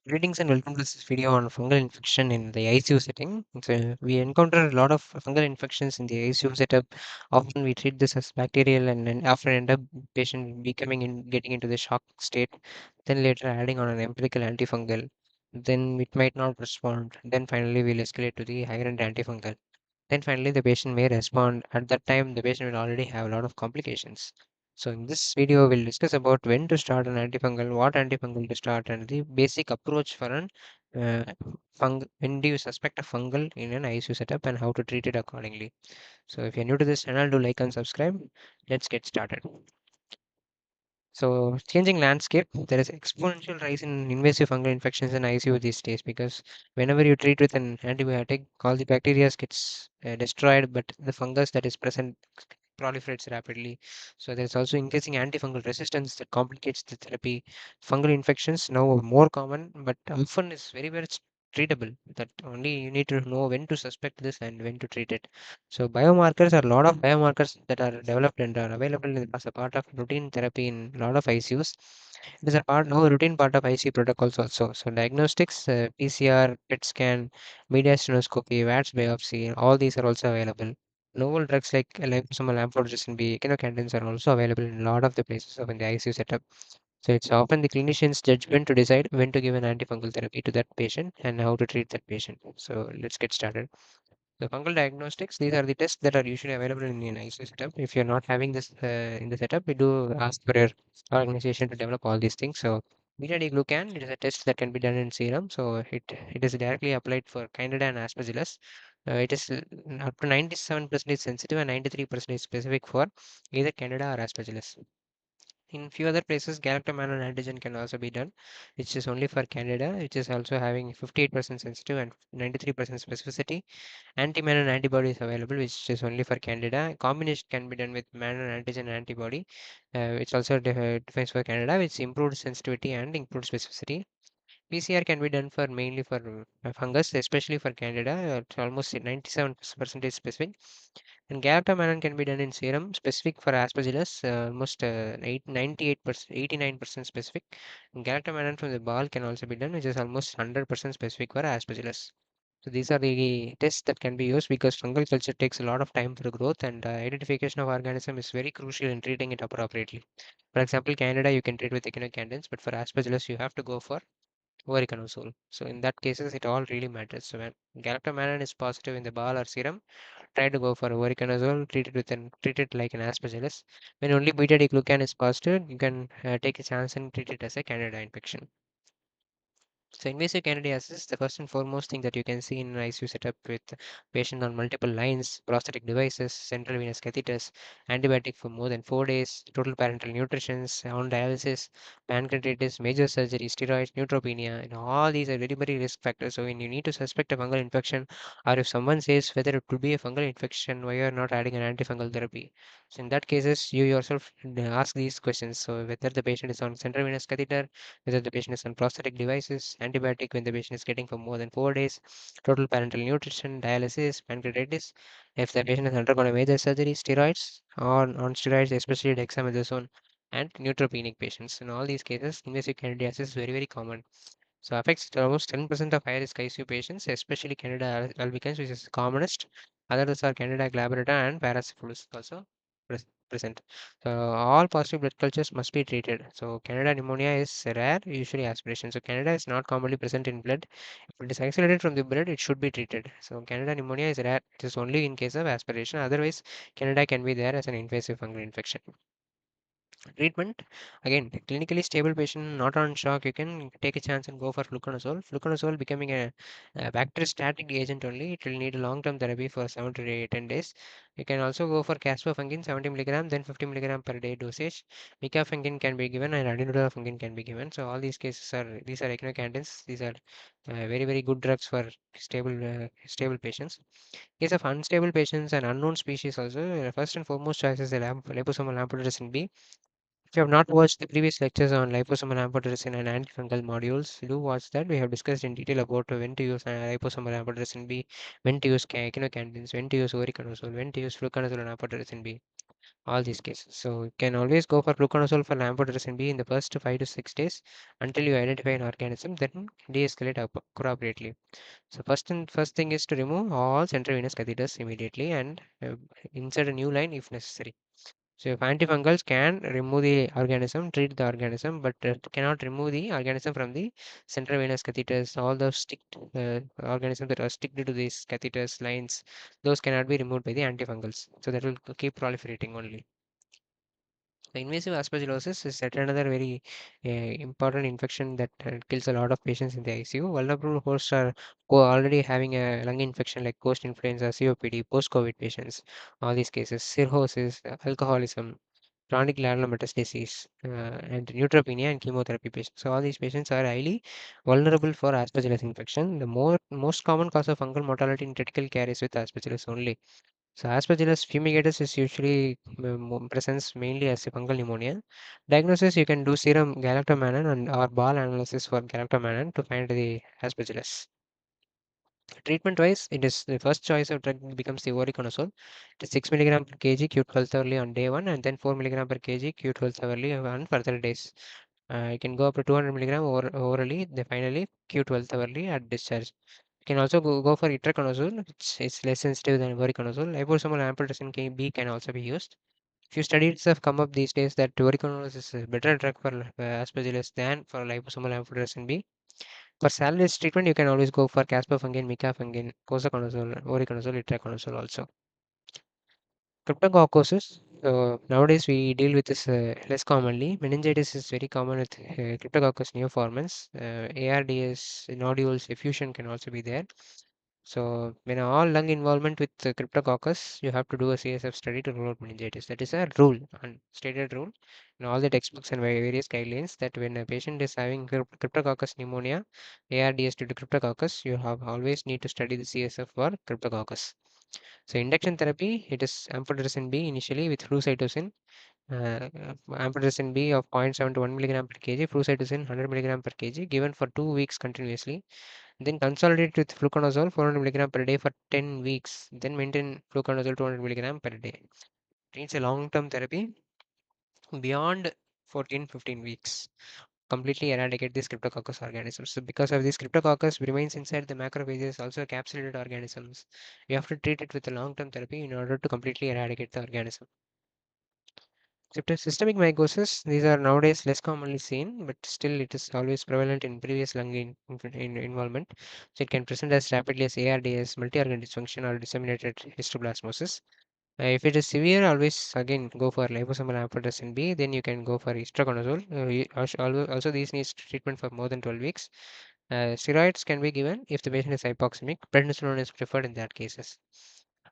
Greetings and welcome to this video on fungal infection in the ICU setting. So we encounter a lot of fungal infections in the ICU setup. Often we treat this as bacterial and then after end up patient becoming getting into the shock state. Then later adding on an empirical antifungal. Then it might not respond. Then finally we'll escalate to the higher end antifungal. Then finally, the patient may respond. At that time, the patient will already have a lot of complications. So in this video, we'll discuss about when to start an antifungal, what antifungal to start, and the basic approach for an when do you suspect a fungal in an ICU setup and how to treat it accordingly. So if you're new to this channel, do like and subscribe. Let's get started. So, changing landscape, there is exponential rise in invasive fungal infections in ICU these days because whenever you treat with an antibiotic, all the bacteria gets destroyed, but the fungus that is present proliferates rapidly. So there's also increasing antifungal resistance that complicates the therapy. Fungal infections now are more common, but often is very very treatable. That only you need to know when to suspect this and when to treat it. So biomarkers are a lot of biomarkers that are developed and are available as a part of routine therapy in a lot of ICUs. It is a part now a routine part of ICU protocols also. So diagnostics, PCR, PET scan, mediastinoscopy, VATS biopsy, all these are also available. Novel drugs like liposomal amphotericin B, echinocandins are also available in a lot of the places of in the ICU setup. So it's often the clinician's judgment to decide when to give an antifungal therapy to that patient and how to treat that patient. So let's get started. The fungal diagnostics, these are the tests that are usually available in an ICU setup. If you're not having this in the setup, we do ask for your organization to develop all these things. So beta-D-glucan, it is a test that can be done in serum. So it is directly applied for Candida and Aspergillus. It is up to 97% sensitive and 93% specific for either Candida or Aspergillus. In few other places, galactomannan antigen can also be done, which is only for Candida, which is also having 58% sensitive and 93% specificity. Anti-mannan antibody is available, which is only for Candida. Combination can be done with mannan antigen antibody, which also defines for Candida, which improved sensitivity and improved specificity. PCR can be done for mainly for fungus, especially for Candida. It's almost 97% specific. And galactomannan can be done in serum, specific for Aspergillus, almost 98%, 89% specific. And galactomannan from the ball can also be done, which is almost 100% specific for Aspergillus. So these are the tests that can be used because fungal culture takes a lot of time for growth and identification of organism is very crucial in treating it appropriately. For example, Candida you can treat with echinocandins, but for Aspergillus you have to go for voriconazole. So in that cases, it all really matters. So when galactomannan is positive in the ball or serum, try to go for voriconazole, treat it like an Aspergillus. When only beta-glucan is positive, you can take a chance and treat it as a Candida infection. So invasive candidiasis is the first and foremost thing that you can see in an ICU setup with patient on multiple lines, prosthetic devices, central venous catheters, antibiotic for more than 4 days, total parenteral nutrition, on dialysis, pancreatitis, major surgery, steroids, neutropenia, and all these are very, very risk factors. So when you need to suspect a fungal infection, or if someone says whether it could be a fungal infection, why you are not adding an antifungal therapy. So in that cases, you yourself ask these questions. So whether the patient is on central venous catheter, whether the patient is on prosthetic devices, antibiotic when the patient is getting for more than 4 days, total parenteral nutrition, dialysis, pancreatitis. If the patient has undergone a major surgery, steroids, or on steroids, especially dexamethasone, and neutropenic patients. In all these cases, invasive candidiasis is very, very common. So affects almost 10% of high-risk ICU patients, especially Candida albicans, which is the commonest. Others are Candida glabrata and Parasyphilis also present. So all positive blood cultures must be treated. So Candida pneumonia is rare, usually aspiration. So Candida is not commonly present in blood. If it is isolated from the blood, it should be treated. So Candida pneumonia is rare. It is only in case of aspiration. Otherwise, Candida can be there as an invasive fungal infection. Treatment, again, clinically stable patient not on shock, you can take a chance and go for fluconazole becoming a bacteriostatic agent only. It will need a long-term therapy for 7 to 10 days. You can also go for caspofungin 70 milligram, then 50 milligram per day dosage. Micafungin can be given and adinolfungin can be given. So all these cases are these are echinocandins. These are very very good drugs for stable patients. Case of unstable patients and unknown species also, first and foremost choice is the liposomal amphotericin B. If you have not watched the previous lectures on liposomal amphotericin and antifungal modules, do watch that. We have discussed in detail about when to use liposomal amphotericin B, when to use echinocandins, when to use oriconazole, when to use fluconazole and amphotericin B. all these cases. So you can always go for fluconazole for amphotericin B in the first 5 to 6 days until you identify an organism, then de-escalate appropriately. So first thing is to remove all central venous catheters immediately and insert a new line if necessary. So if antifungals can remove the organism, treat the organism, but cannot remove the organism from the central venous catheters. All those sticked organisms that are sticked to these catheters lines, those cannot be removed by the antifungals. So that will keep proliferating only. The invasive aspergillosis is yet another very important infection that kills a lot of patients in the ICU. Vulnerable hosts are who are already having a lung infection like post-influenza, COPD, post-COVID patients. All these cases, cirrhosis, alcoholism, chronic glomerulomatous and neutropenia and chemotherapy patients. So all these patients are highly vulnerable for aspergillus infection. The most common cause of fungal mortality in critical care is with aspergillus only. So Aspergillus fumigatus is usually presents mainly as a fungal pneumonia. Diagnosis, you can do serum galactomannan and or ball analysis for galactomannan to find the Aspergillus. Treatment wise, it is the first choice of drug becomes the voriconazole. It is 6 milligram per kg Q12 hourly on day 1 and then 4 milligram per kg Q12 hourly on further days. You can go up to 200 milligram orally, then finally Q12 hourly at discharge. You can also go for itraconazole, which is less sensitive than voriconazole. Liposomal amphotericin B can also be used. Few studies have come up these days that voriconazole is a better drug for aspergillus than for liposomal amphotericin B. For salivary treatment, you can always go for caspofungin, micafungin, posaconazole, voriconazole, itraconazole also. Cryptococcosis. So nowadays we deal with this less commonly. Meningitis is very common with Cryptococcus neoformans. ARDS, nodules, effusion can also be there. So when all lung involvement with Cryptococcus, you have to do a CSF study to rule out meningitis. That is a rule, stated rule in all the textbooks and various guidelines that when a patient is having Cryptococcus pneumonia, ARDS due to Cryptococcus, you have always need to study the CSF for Cryptococcus. So induction therapy, it is amphotericin B initially with flucytosine, amphotericin B of 0.7 to 1 milligram per kg, flucytosine 100 milligram per kg given for 2 weeks continuously. Then consolidate with fluconazole 400 milligram per day for 10 weeks. Then maintain fluconazole 200 milligram per day. It needs a long-term therapy beyond 14-15 weeks. Completely eradicate these Cryptococcus organisms. So because of this Cryptococcus remains inside the macrophages, also encapsulated organisms, you have to treat it with a long-term therapy in order to completely eradicate the organism. Systemic mycosis, these are nowadays less commonly seen, but still it is always prevalent in previous lung involvement. So it can present as rapidly as ARDS, multi-organ dysfunction, or disseminated histoplasmosis. If it is severe, always again go for liposomal amphotericin B. Then you can go for istraconazole. Also, these needs treatment for more than 12 weeks. Steroids can be given if the patient is hypoxemic. Prednisolone is preferred in that cases.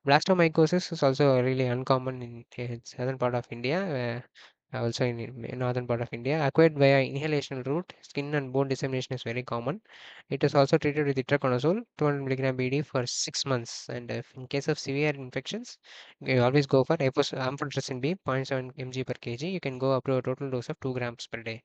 Blastomycosis is also really uncommon in southern part of India, also in northern part of India. Acquired via inhalation route, skin and bone dissemination is very common. It is also treated with itraconazole, 200 milligram BD for 6 months. And if in case of severe infections, you always go for amphotericin B, 0.7 mg per kg. You can go up to a total dose of 2 grams per day.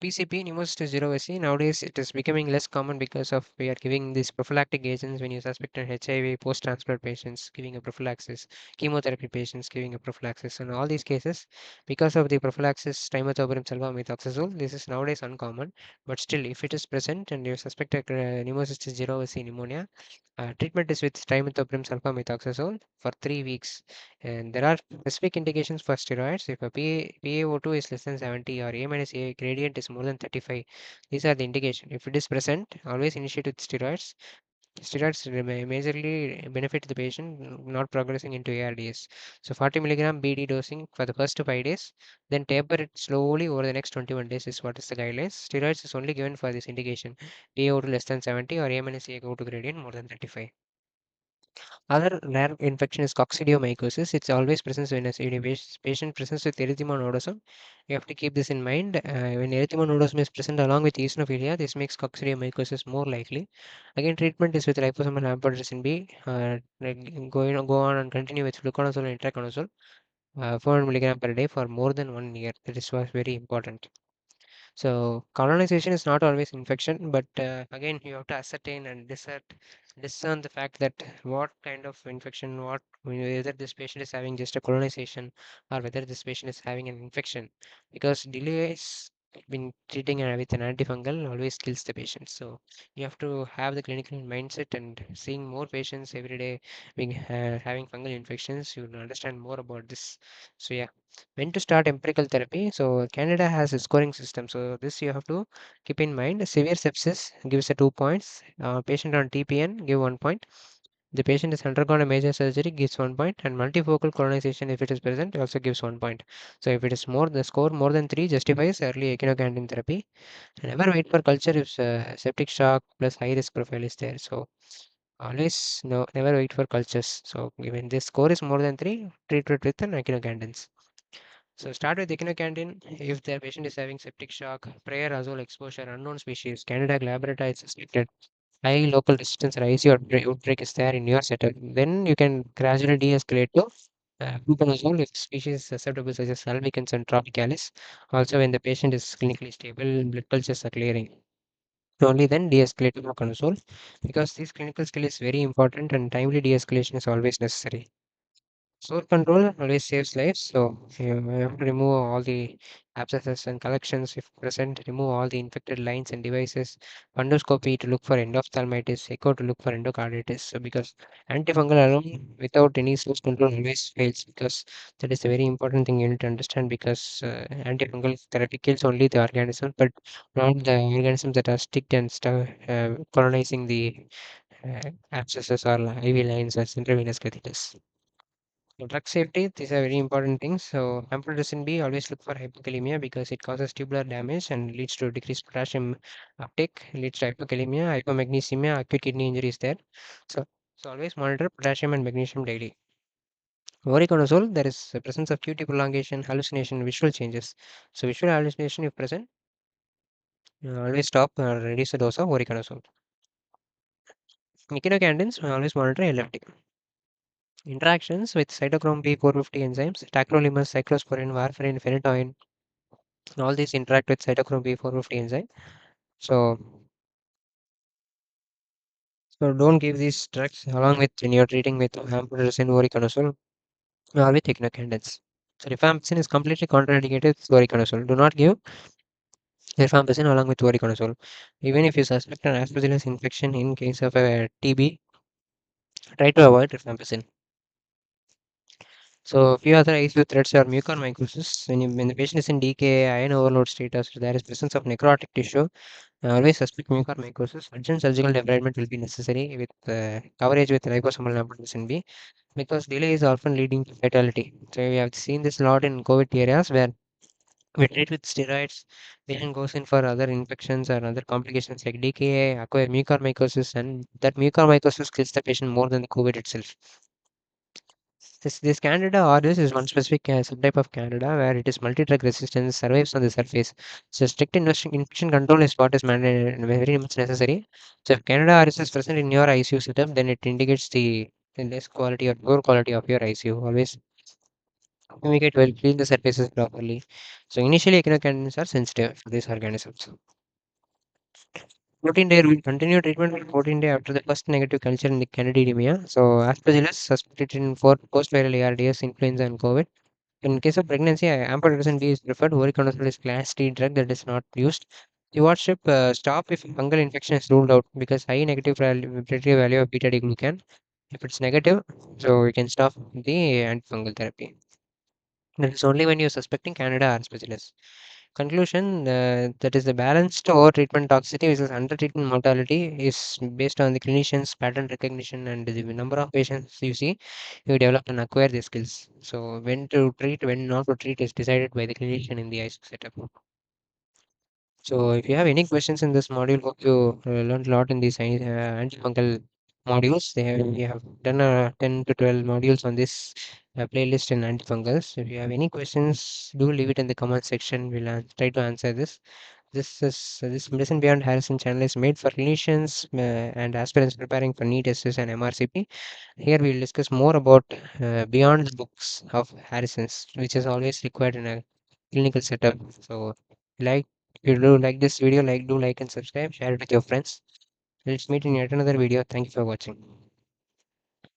PCP, pneumocystis jirovecii, nowadays it is becoming less common because of we are giving these prophylactic agents when you suspect an HIV, post-transplant patients giving a prophylaxis, chemotherapy patients giving a prophylaxis. In all these cases, because of the prophylaxis, trimethoprim sulfamethoxazole, this is nowadays uncommon. But still, if it is present and you suspect a pneumocystis jirovecii pneumonia, treatment is with trimethoprim sulfamethoxazole for 3 weeks. And there are specific indications for steroids. If a PaO2 is less than 70 or A minus A gradient is more than 35, these are the indication. If it is present, always initiate with steroids. Steroids majorly benefit the patient not progressing into ARDS. So 40 milligram BD dosing for the first 5 days, then taper it slowly over the next 21 days is what is the guidelines. Steroids is only given for this indication. PaO2 less than 70 or A minus A go to gradient more than 35. Other rare infection is coccidiomycosis. It's always presents when a patient presents with erythema nodosum. You have to keep this in mind. When erythema nodosum is present along with eosinophilia, this makes coccidiomycosis more likely. Again, treatment is with liposomal amphotericin B. Go on and continue with fluconazole and itraconazole, 400 milligram per day for more than 1 year. That is was very important. So colonization is not always infection, but again you have to ascertain and discern the fact that what kind of infection, whether this patient is having just a colonization or whether this patient is having an infection, because delays in treating with an antifungal always kills the patient. So you have to have the clinical mindset and seeing more patients every day being having fungal infections, you will understand more about this. So yeah, when to start empirical therapy. So Canada has a scoring system. So this you have to keep in mind. Severe sepsis gives a 2 points. Patient on TPN give 1 point. The patient has undergone a major surgery gives 1 point, and multifocal colonization if it is present also gives 1 point. So if it is more, the score more than 3 justifies early echinocandin therapy. Never wait for culture if septic shock plus high risk profile is there. So always no, never wait for cultures. So when this score is more than 3, treat it with an echinocandins. So start with echinocandin if the patient is having septic shock, prior azole exposure, unknown species, Candida glabrata is suspected, high local resistance or ICU outbreak is there in your setup. Then you can gradually de-escalate to fluconazole if species is susceptible such as albicans and tropicalis. Also when the patient is clinically stable, blood cultures are clearing. Only then de-escalate to fluconazole because this clinical skill is very important and timely de-escalation is always necessary. Sore control always saves lives, so you have to remove all the abscesses and collections if present, remove all the infected lines and devices, fundoscopy to look for endophthalmitis, echo to look for endocarditis. So because antifungal alone without any source control always fails, because that is a very important thing you need to understand, because antifungal therapy kills only the organisms, but not the organisms that are sticked and colonizing the abscesses or IV lines or central venous catheters. So drug safety, these are very important things. So amphotericin B, always look for hypokalemia because it causes tubular damage and leads to decreased potassium uptake, leads to hypokalemia, hypomagnesemia, acute kidney injury is there. So, so always monitor potassium and magnesium daily. Voriconazole, there is a presence of QT prolongation, hallucination, visual changes. So visual hallucination if present, always stop or reduce the dose of voriconazole. Echinocandins, always monitor LFT. Interactions with cytochrome P450 enzymes, tacrolimus, cyclosporin, warfarin, phenytoin, all these interact with cytochrome P450 enzyme. So, so don't give these drugs along with when you're treating with amphotericin, voriconazole, or with echinocandins. So rifampicin is completely contraindicated with voriconazole. Do not give rifampicin along with voriconazole. Even if you suspect an aspergillus infection in case of a TB, try to avoid rifampicin. So few other ICU threats are mucormycosis. When the patient is in DKA, iron overload status, there is presence of necrotic tissue. Always suspect mucormycosis. Urgent surgical debridement will be necessary with coverage with liposomal amphotericin B because delay is often leading to fatality. So we have seen this a lot in COVID areas where we treat with steroids, patient goes in for other infections or other complications like DKA, acquire mucormycosis, and that mucormycosis kills the patient more than the COVID itself. This Candida auris is one specific subtype of Candida where it is multi-drug resistance, survives on the surface. So strict infection control is what is mandated and very much necessary. So if Candida auris is present in your ICU setup, then it indicates the less quality or poor quality of your ICU. Always fumigate well, clean the surfaces properly. So initially, echinocandins are sensitive for these organisms. 14 day rule, continue treatment for 14 day after the first negative culture in the Candidemia. So Aspergillus suspected in for post-viral ARDS, influenza and COVID. In case of pregnancy, amphotericin B is preferred. Voriconazole is class D drug that is not used. Stewardship stop if fungal infection is ruled out because high negative predictive value of beta D glucan. If it's negative, so we can stop the antifungal therapy. That is only when you're suspecting Candida or Aspergillus. Conclusion, that is the balanced over treatment toxicity versus under treatment mortality is based on the clinician's pattern recognition and the number of patients you see, you develop and acquire the skills. So when to treat, when not to treat is decided by the clinician in the ICU setup. So if you have any questions in this module, hope you learned a lot in these antifungal modules. We have done 10 to 12 modules on this playlist in antifungals. If you have any questions, do leave it in the comment section. We'll try to answer this. This Medicine Beyond Harrison channel is made for clinicians and aspirants preparing for NEET, SS, and MRCP. Here we will discuss more about beyond the books of Harrison's, which is always required in a clinical setup. So, like If you do like this video, do like and subscribe, share it with your friends. Let's meet in yet another video. Thank you for watching.